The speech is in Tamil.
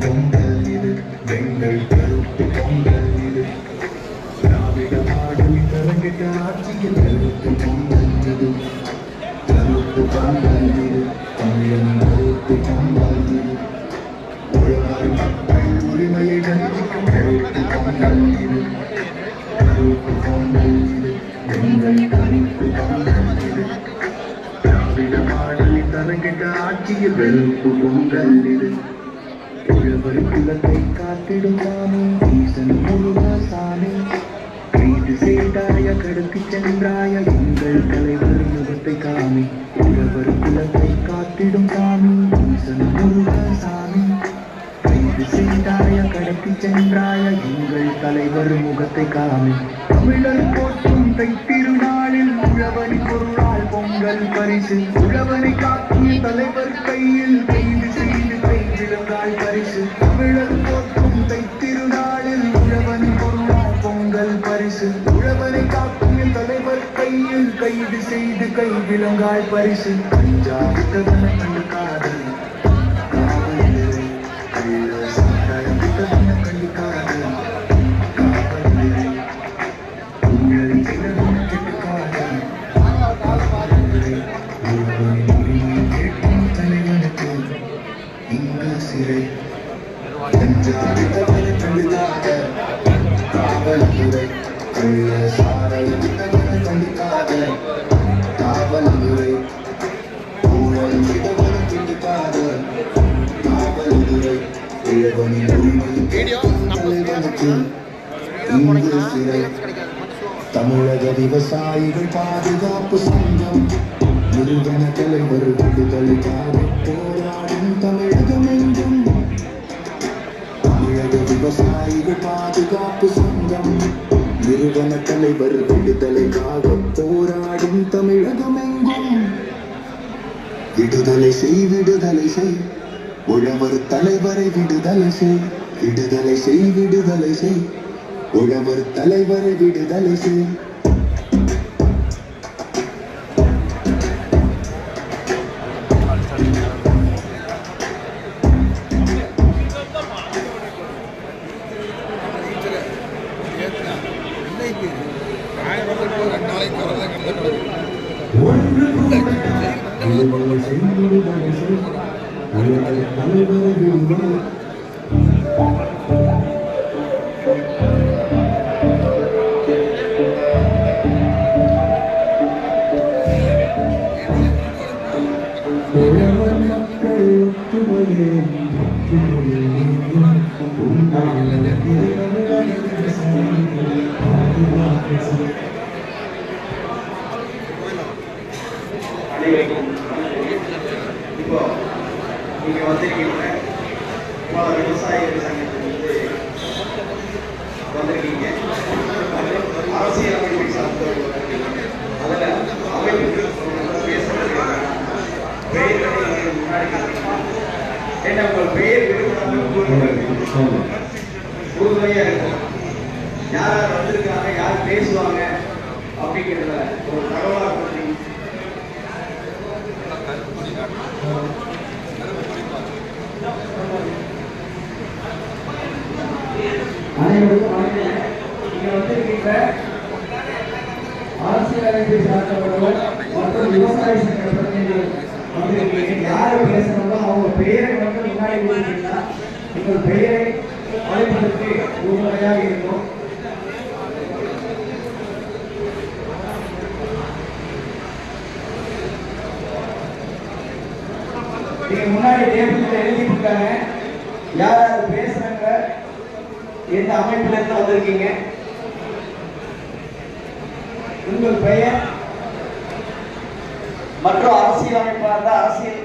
பொங்கல் இது எங்கள் கருப்பு பொங்கல் இது திராவிட மாடல் கரங்கிட்ட ஆட்சியில் கருப்பு பொங்கல் இது கருப்பு பொங்கல் இது தமிழன் கருப்பு பொங்கல் இது உழவர் மக்கள் உரிமையை கண்டிக்கும் கருப்பு பொங்கல் இது கருப்பு பொங்கல் இது எங்கள் கருப்பு பொங்கல் இது திராவிட மாடல் கரங்கிட்ட ஆட்சியில் கருப்பு பொங்கல் இது உழவர் குலத்தை காத்திடும் சாமி ஈசன் முருகசாமி கைது செய்தாய கடத்தி சென்றாய எங்கள் தலைவர் முகத்தை காமி உழவர் குலத்தை காத்திடும் சாமி ஈசன் முருகசாமி கைது செய்தாய கடத்தி சென்றாய எங்கள் தலைவர் முகத்தை காமி தமிழர் போற்றும் தைத்திருநாளில் உழவனி பொருளால் பொங்கல் பரிசு உழவனை காக்கிய தலைவர் கையில் கைது செய்து கைவிலங்காய் பரிசு தமிழர் போற்றும் தைத்திருநாளில் உழவனி பொருளால் பொங்கல் பரிசு உழவனை காக்கிய தலைவர் கையில் கைது செய்து கைவிலங்காய் பரிசு பஞ்சாபித்தவன கண்டு காதல் காவல் கள்ள சந்தாயம் விட்டவன கண்டு காதல் காவல்துறை கள்ள சாராயம் கண்டிக்காத காவல்துறை ஊழல் விதவன கண்டிக்காத காவல்துறை இழவனின் உரிமை தலைவனுக்கு இங்கு சிறை தமிழக விவசாயிகள் பாதுகாப்பு சங்கம் நிறுவன தலைவர் விடுதலைக்காக போராடும் தமிழகம் எங்கும் தமிழக விவசாயிகள் பாதுகாப்பு சங்கம் நிறுவன தலைவர் விடுதலைக்காக போராடும் தமிழகம் எங்கும் விடுதலை செய் விடுதலை செய் உழவர் தலைவரை விடுதலை செய் விடுதலை செய் விடுதலை செய் உழவர் தலைவரை விடுதலை செய் இப்போ நீங்க வந்திருக்கீங்க விவசாயிகள் சங்கத்திலிருந்து வந்திருக்கீங்க அரசியல் அமைப்பை சார்ந்தவர்கள் அதில் அமைப்புக்கு பேசுறதுக்கான பெயர்களை முன்னாடி ஏன்னா உங்கள் பெயர் உறுதுணையா இருக்கும் யார் யார் வந்திருக்காங்க யார் பேசுவாங்க அப்படிங்கிறத ஒரு தகவலாக கொடுத்தீங்க. அனைவருக்கும் வணக்கம். நீங்க வந்திருக்கீங்க அரசியல் அமைப்பை சார்ந்தவர்கள் மற்றும் விவசாய சங்க பிரதிநிதிகள் வந்திருக்கீங்க. யாரு பேசுறாங்களோ அவங்க பெயரை வந்து முன்னாடி கொடுத்தீங்கன்னா உங்கள் பெயரை அழைப்பதற்கு உறுதுணையாக இருக்கும். நீங்க முன்னாடி டேபிள்ல எழுதிருக்காங்க யார் யார் பேசுறாங்க, எந்த அமைப்புல இருந்து வந்திருக்கீங்க, உங்கள் பெயர் மற்றும் அரசியல் அமைப்பாக இருந்தால் அரசியல்